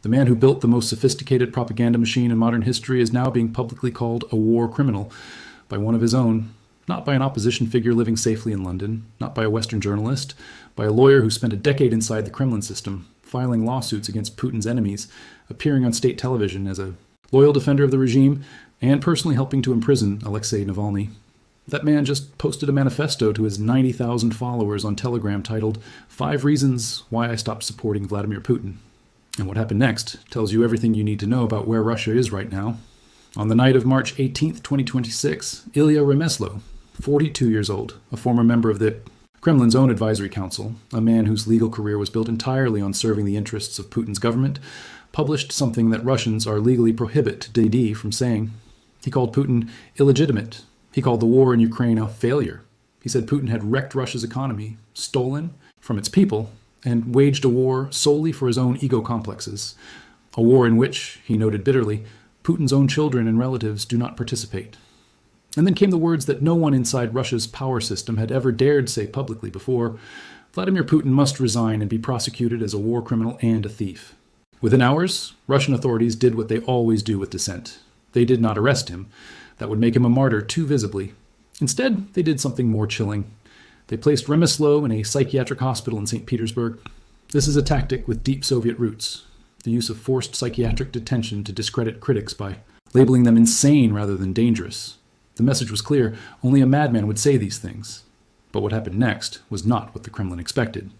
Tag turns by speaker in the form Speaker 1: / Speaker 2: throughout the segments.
Speaker 1: The man who built the most sophisticated propaganda machine in modern history is now being publicly called a war criminal by one of his own, not by an opposition figure living safely in London, not by a Western journalist, by a lawyer who spent a decade inside the Kremlin system, filing lawsuits against Putin's enemies, appearing on state television as a loyal defender of the regime, and personally helping to imprison Alexei Navalny. That man just posted a manifesto to his 90,000 followers on Telegram titled 5 Reasons Why I Stopped Supporting Vladimir Putin. And what happened next tells you everything you need to know about where Russia is right now. On the night of March 18, 2026, Ilya Remeslo, 42 years old, a former member of the Kremlin's own advisory council, a man whose legal career was built entirely on serving the interests of Putin's government, published something that Russians are legally prohibited from saying. He called Putin illegitimate. He called the war in Ukraine a failure. He said Putin had wrecked Russia's economy, stolen from its people, and waged a war solely for his own ego complexes. A war in which, he noted bitterly, Putin's own children and relatives do not participate. And then came the words that no one inside Russia's power system had ever dared say publicly before: Vladimir Putin must resign and be prosecuted as a war criminal and a thief. Within hours, Russian authorities did what they always do with dissent. They did not arrest him. That would make him a martyr too visibly. Instead, they did something more chilling. They placed Remeslo in a psychiatric hospital in St. Petersburg. This is a tactic with deep Soviet roots, the use of forced psychiatric detention to discredit critics by labeling them insane rather than dangerous. The message was clear: only a madman would say these things. But what happened next was not what the Kremlin expected.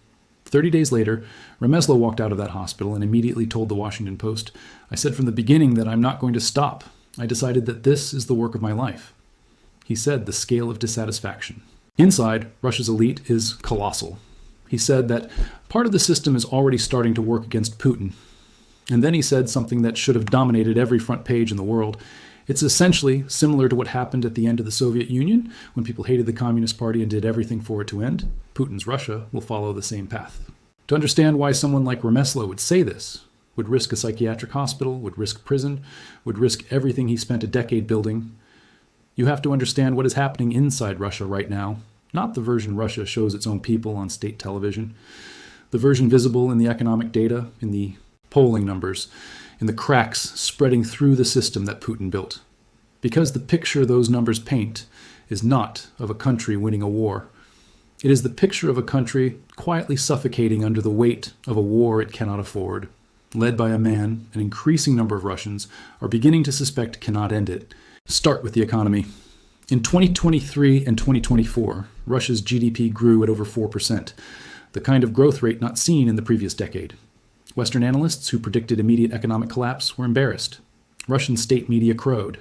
Speaker 1: 30 days later, Remeslo walked out of that hospital and immediately told the Washington Post, "I said from the beginning that I'm not going to stop. I decided that this is the work of my life." He said the scale of dissatisfaction inside Russia's elite is colossal. He said that part of the system is already starting to work against Putin. And then he said something that should have dominated every front page in the world. It's essentially similar to what happened at the end of the Soviet Union, when people hated the Communist Party and did everything for it to end. Putin's Russia will follow the same path. To understand why someone like Remeslo would say this, would risk a psychiatric hospital, would risk prison, would risk everything he spent a decade building, you have to understand what is happening inside Russia right now, not the version Russia shows its own people on state television, the version visible in the economic data, in the polling numbers, in the cracks spreading through the system that Putin built. Because the picture those numbers paint is not of a country winning a war. It is the picture of a country quietly suffocating under the weight of a war it cannot afford, led by a man an increasing number of Russians are beginning to suspect cannot end it. Start with the economy. In 2023 and 2024, Russia's GDP grew at over 4%, the kind of growth rate not seen in the previous decade. Western analysts who predicted immediate economic collapse were embarrassed. Russian state media crowed.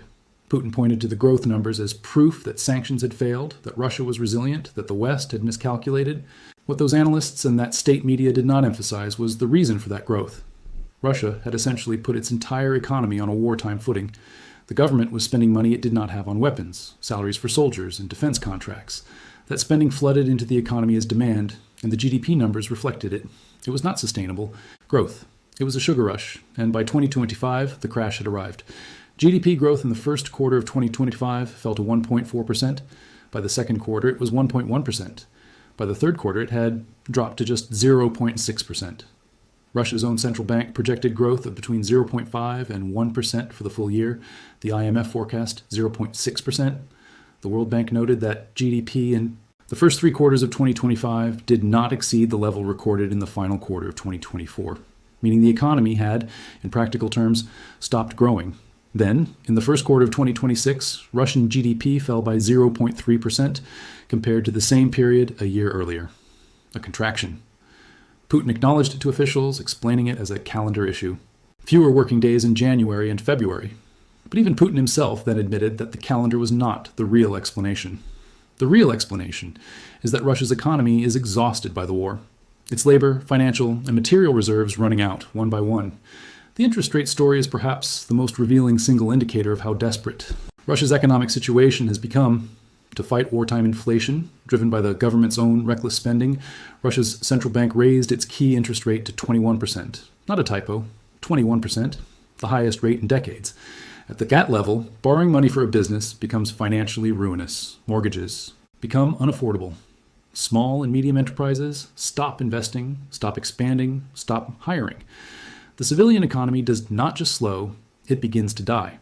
Speaker 1: Putin pointed to the growth numbers as proof that sanctions had failed, that Russia was resilient, that the West had miscalculated. What those analysts and that state media did not emphasize was the reason for that growth. Russia had essentially put its entire economy on a wartime footing. The government was spending money it did not have on weapons, salaries for soldiers, and defense contracts. That spending flooded into the economy as demand, and the GDP numbers reflected it. It was not sustainable growth. It was a sugar rush, and by 2025, the crash had arrived. GDP growth in the first quarter of 2025 fell to 1.4%. By the second quarter, it was 1.1%. By the third quarter, it had dropped to just 0.6%. Russia's own central bank projected growth of between 0.5 and 1% for the full year. The IMF forecast 0.6%. The World Bank noted that GDP in the first 3 quarters of 2025 did not exceed the level recorded in the final quarter of 2024, meaning the economy had, in practical terms, stopped growing. Then, in the first quarter of 2026, Russian GDP fell by 0.3% compared to the same period a year earlier. A contraction. Putin acknowledged it to officials, explaining it as a calendar issue. Fewer working days in January and February. But even Putin himself then admitted that the calendar was not the real explanation. The real explanation is that Russia's economy is exhausted by the war. Its labor, financial, and material reserves running out one by one. The interest rate story is perhaps the most revealing single indicator of how desperate Russia's economic situation has become. To fight wartime inflation, driven by the government's own reckless spending, Russia's central bank raised its key interest rate to 21%. Not a typo, 21%, the highest rate in decades. At that level, borrowing money for a business becomes financially ruinous. Mortgages become unaffordable. Small and medium enterprises stop investing, stop expanding, stop hiring. the civilian economy does not just slow, it begins to die.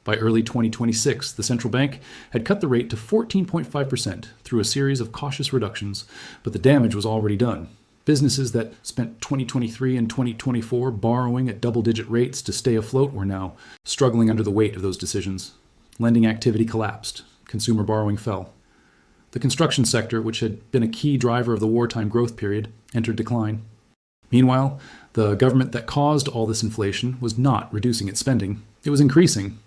Speaker 1: By early 2026, the central bank had cut the rate to 14.5% through a series of cautious reductions, but the damage was already done. Businesses that spent 2023 and 2024 borrowing at double-digit rates to stay afloat were now struggling under the weight of those decisions. Lending activity collapsed. Consumer borrowing fell. The construction sector, which had been a key driver of the wartime growth period, entered decline. Meanwhile, the government that caused all this inflation was not reducing its spending. It was increasing.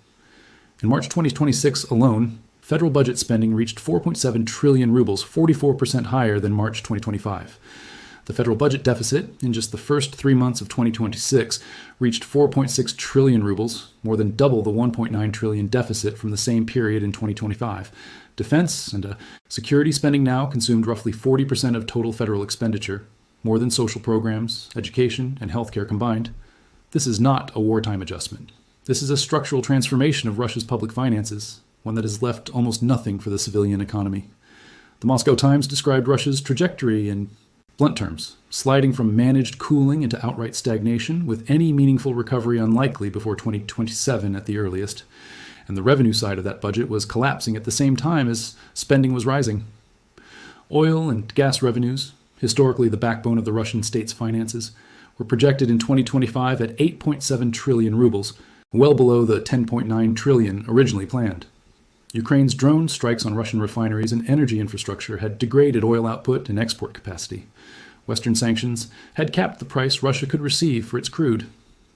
Speaker 1: In March 2026 alone, federal budget spending reached 4.7 trillion rubles, 44% higher than March 2025. The federal budget deficit, in just the first 3 months of 2026, reached 4.6 trillion rubles, more than double the 1.9 trillion deficit from the same period in 2025. Defense and security spending now consumed roughly 40% of total federal expenditure, more than social programs, education, and healthcare combined. This is not a wartime adjustment. This is a structural transformation of Russia's public finances, one that has left almost nothing for the civilian economy. The Moscow Times described Russia's trajectory in blunt terms, sliding from managed cooling into outright stagnation, with any meaningful recovery unlikely before 2027 at the earliest. And the revenue side of that budget was collapsing at the same time as spending was rising. Oil and gas revenues, historically the backbone of the Russian state's finances, were projected in 2025 at 8.7 trillion rubles, well below the 10.9 trillion originally planned. Ukraine's drone strikes on Russian refineries and energy infrastructure had degraded oil output and export capacity. Western sanctions had capped the price Russia could receive for its crude.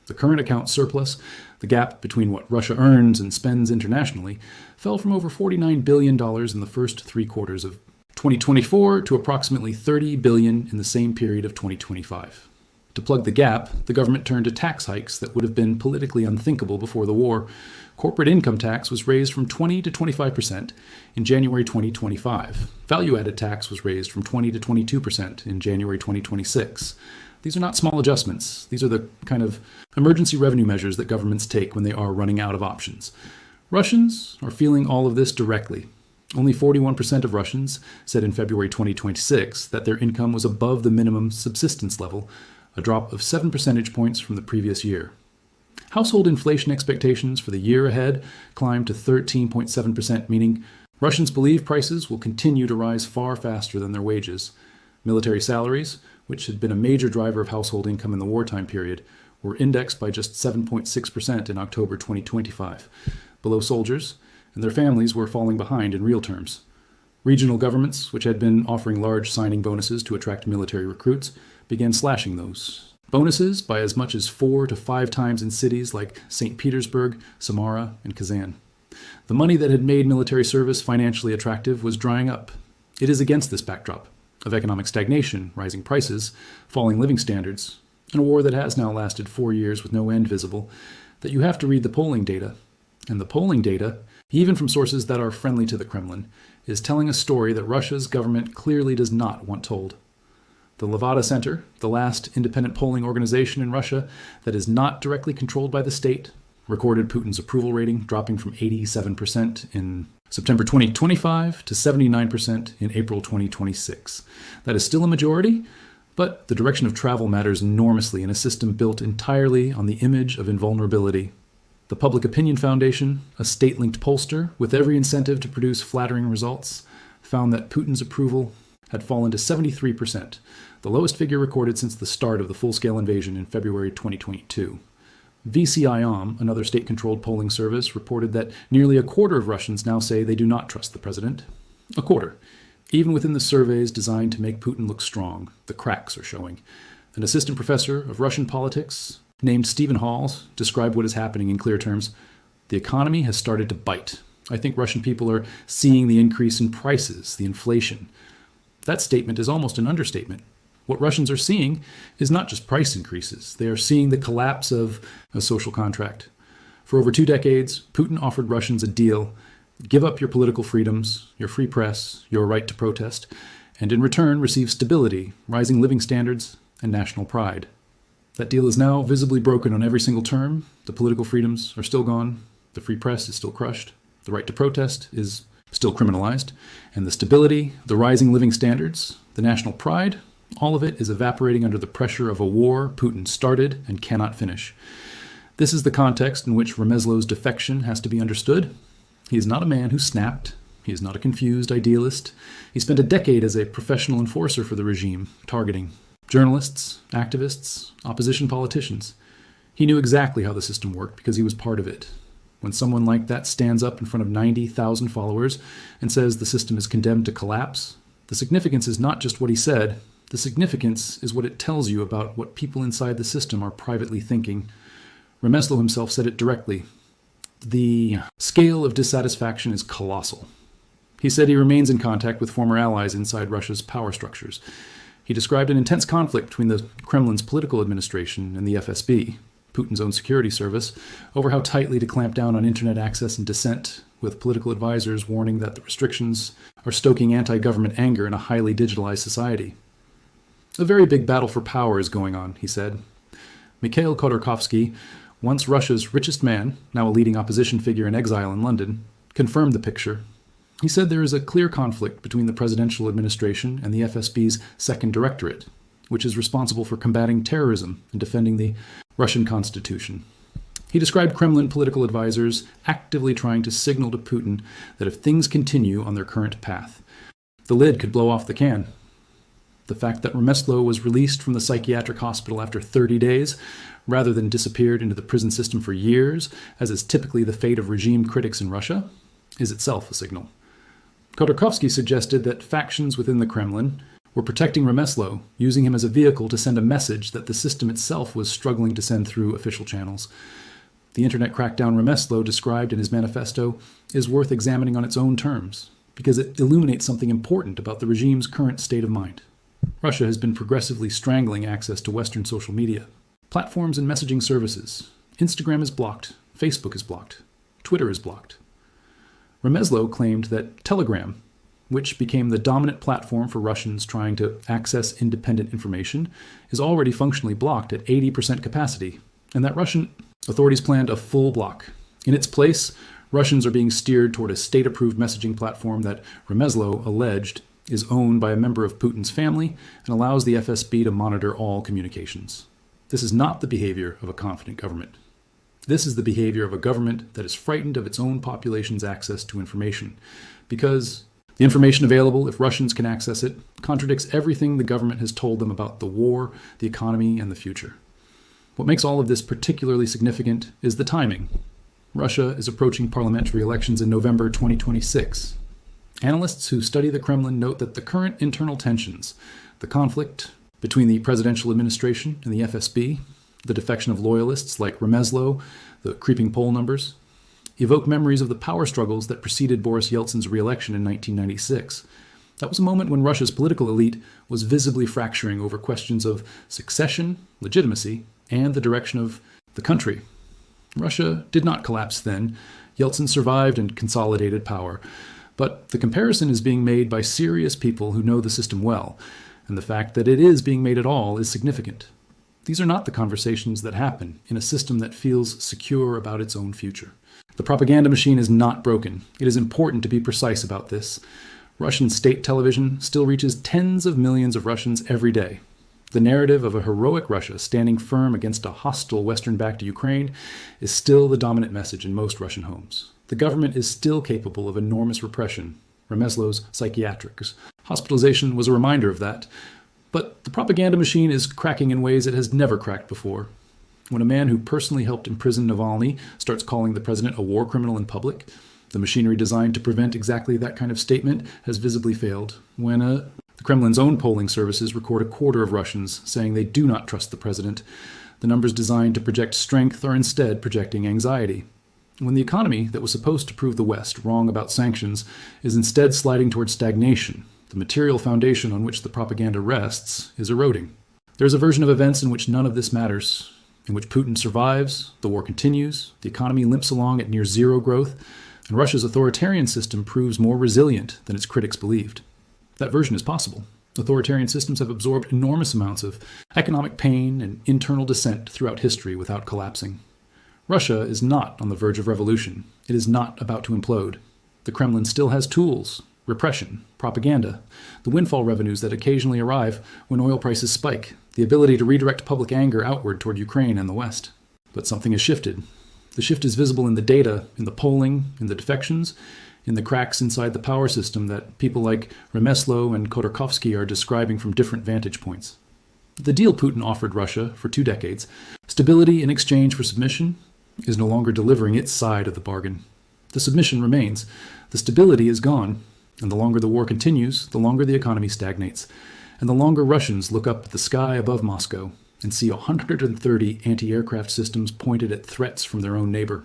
Speaker 1: The current account surplus, the gap between what Russia earns and spends internationally, fell from over $49 billion in the first 3 quarters of 2024 to approximately $30 billion in the same period of 2025. To plug the gap, the government turned to tax hikes that would have been politically unthinkable before the war. Corporate income tax was raised from 20 to 25% in January 2025. Value-added tax was raised from 20 to 22% in January 2026. These are not small adjustments. These are the kind of emergency revenue measures that governments take when they are running out of options. Russians are feeling all of this directly. Only 41% of Russians said in February 2026 that their income was above the minimum subsistence level, a drop of 7 percentage points from the previous year. Household inflation expectations for the year ahead climbed to 13.7%, meaning Russians believe prices will continue to rise far faster than their wages. Military salaries, which had been a major driver of household income in the wartime period, were indexed by just 7.6% in October 2025, below soldiers, and their families were falling behind in real terms. Regional governments, which had been offering large signing bonuses to attract military recruits, began slashing those bonuses by as much as 4 to 5 times in cities like St. Petersburg, Samara, and Kazan. The money that had made military service financially attractive was drying up. It is against this backdrop of economic stagnation, rising prices, falling living standards, and a war that has now lasted 4 years with no end visible, that you have to read the polling data. And the polling data, even from sources that are friendly to the Kremlin, is telling a story that Russia's government clearly does not want told. The Levada Center, the last independent polling organization in Russia that is not directly controlled by the state, recorded Putin's approval rating dropping from 87% in September 2025 to 79% in April 2026. That is still a majority, but the direction of travel matters enormously in a system built entirely on the image of invulnerability. The Public Opinion Foundation, a state-linked pollster with every incentive to produce flattering results, found that Putin's approval had fallen to 73%, the lowest figure recorded since the start of the full-scale invasion in February 2022. VCIOM, another state-controlled polling service, reported that nearly a quarter of Russians now say they do not trust the president. A quarter. Even within the surveys designed to make Putin look strong, the cracks are showing. An assistant professor of Russian politics, named Stephen Halls, described what is happening in clear terms. The economy has started to bite. I think Russian people are seeing the increase in prices, the inflation. That statement is almost an understatement. What Russians are seeing is not just price increases. They are seeing the collapse of a social contract. For over 2 decades, Putin offered Russians a deal: give up your political freedoms, your free press, your right to protest, and in return receive stability, rising living standards, and national pride. That deal is now visibly broken on every single term. The political freedoms are still gone. The free press is still crushed. The right to protest is still criminalized. And the stability, the rising living standards, the national pride, All of it is evaporating under the pressure of a war Putin started and cannot finish. This is the context in which Remeslow's defection has to be understood. He is not a man who snapped. He is not a confused idealist. He spent a decade as a professional enforcer for the regime, targeting journalists, activists, opposition politicians. He knew exactly how the system worked because he was part of it. When someone like that stands up in front of 90,000 followers and says the system is condemned to collapse, the significance is not just what he said. The significance is what it tells you about what people inside the system are privately thinking. Remeslo himself said it directly. The scale of dissatisfaction is colossal. He said he remains in contact with former allies inside Russia's power structures. He described an intense conflict between the Kremlin's political administration and the FSB, Putin's own security service, over how tightly to clamp down on internet access and dissent, with political advisors warning that the restrictions are stoking anti-government anger in a highly digitalized society. A very big battle for power is going on, he said. Mikhail Khodorkovsky, once Russia's richest man, now a leading opposition figure in exile in London, confirmed the picture. He said there is a clear conflict between the presidential administration and the FSB's second directorate, which is responsible for combating terrorism and defending the Russian constitution. He described Kremlin political advisors actively trying to signal to Putin that if things continue on their current path, the lid could blow off the can. The fact that Remeslo was released from the psychiatric hospital after 30 days, rather than disappeared into the prison system for years, as is typically the fate of regime critics in Russia, is itself a signal. Khodorkovsky suggested that factions within the Kremlin were protecting Remeslo, using him as a vehicle to send a message that the system itself was struggling to send through official channels. The internet crackdown Remeslo described in his manifesto is worth examining on its own terms, because it illuminates something important about the regime's current state of mind. Russia has been progressively strangling access to Western social media. Platforms and messaging services. Instagram is blocked. Facebook is blocked. Twitter is blocked. Remeslo claimed that Telegram, which became the dominant platform for Russians trying to access independent information, is already functionally blocked at 80% capacity, and that Russian authorities planned a full block. In its place, Russians are being steered toward a state-approved messaging platform that Remeslo alleged is owned by a member of Putin's family and allows the FSB to monitor all communications. This is not the behavior of a confident government. This is the behavior of a government that is frightened of its own population's access to information, because the information available, if Russians can access it, contradicts everything the government has told them about the war, the economy, and the future. What makes all of this particularly significant is the timing. Russia is approaching parliamentary elections in November 2026. Analysts who study the Kremlin note that the current internal tensions, the conflict between the presidential administration and the FSB, the defection of loyalists like Remeslo, the creeping poll numbers, evoke memories of the power struggles that preceded Boris Yeltsin's re-election in 1996. That was a moment when Russia's political elite was visibly fracturing over questions of succession, legitimacy, and the direction of the country. Russia did not collapse then. Yeltsin survived and consolidated power. But the comparison is being made by serious people who know the system well, and the fact that it is being made at all is significant. These are not the conversations that happen in a system that feels secure about its own future. The propaganda machine is not broken. It is important to be precise about this. Russian state television still reaches tens of millions of Russians every day. The narrative of a heroic Russia standing firm against a hostile Western-backed Ukraine is still the dominant message in most Russian homes. The government is still capable of enormous repression. Remeslo's psychiatrics hospitalization was a reminder of that. But the propaganda machine is cracking in ways it has never cracked before. When a man who personally helped imprison Navalny starts calling the president a war criminal in public, the machinery designed to prevent exactly that kind of statement has visibly failed. When the Kremlin's own polling services record a quarter of Russians saying they do not trust the president, the numbers designed to project strength are instead projecting anxiety. When the economy that was supposed to prove the West wrong about sanctions is instead sliding towards stagnation, the material foundation on which the propaganda rests is eroding. There is a version of events in which none of this matters, in which Putin survives, the war continues, the economy limps along at near zero growth, and Russia's authoritarian system proves more resilient than its critics believed. That version is possible. Authoritarian systems have absorbed enormous amounts of economic pain and internal dissent throughout history without collapsing. Russia is not on the verge of revolution. It is not about to implode. The Kremlin still has tools. repression, propaganda, the windfall revenues that occasionally arrive when oil prices spike, the ability to redirect public anger outward toward Ukraine and the West. But something has shifted. The shift is visible in the data, in the polling, in the defections, in the cracks inside the power system that people like Remeslo and Khodorkovsky are describing from different vantage points. The deal Putin offered Russia for 2 decades, stability in exchange for submission, is no longer delivering its side of the bargain. The submission remains. The stability is gone. And the longer the war continues, the longer the economy stagnates. And the longer Russians look up at the sky above Moscow and see 130 anti-aircraft systems pointed at threats from their own neighbor.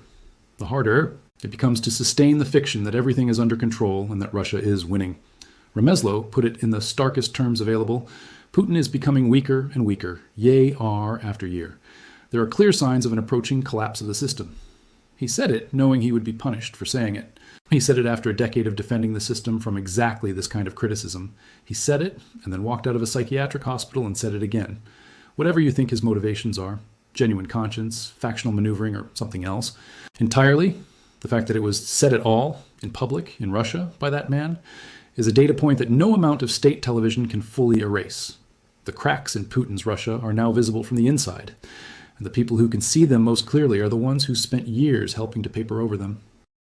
Speaker 1: The harder it becomes to sustain the fiction that everything is under control and that Russia is winning. Remeslo put it in the starkest terms available: Putin is becoming weaker and weaker, year after year. There are clear signs of an approaching collapse of the system. He said it knowing he would be punished for saying it. He said it after a decade of defending the system from exactly this kind of criticism. He said it and then walked out of a psychiatric hospital and said it again. Whatever you think his motivations are, genuine conscience, factional maneuvering, or something else, entirely, the fact that it was said at all in public in Russia by that man is a data point that no amount of state television can fully erase. The cracks in Putin's Russia are now visible from the inside, and the people who can see them most clearly are the ones who spent years helping to paper over them.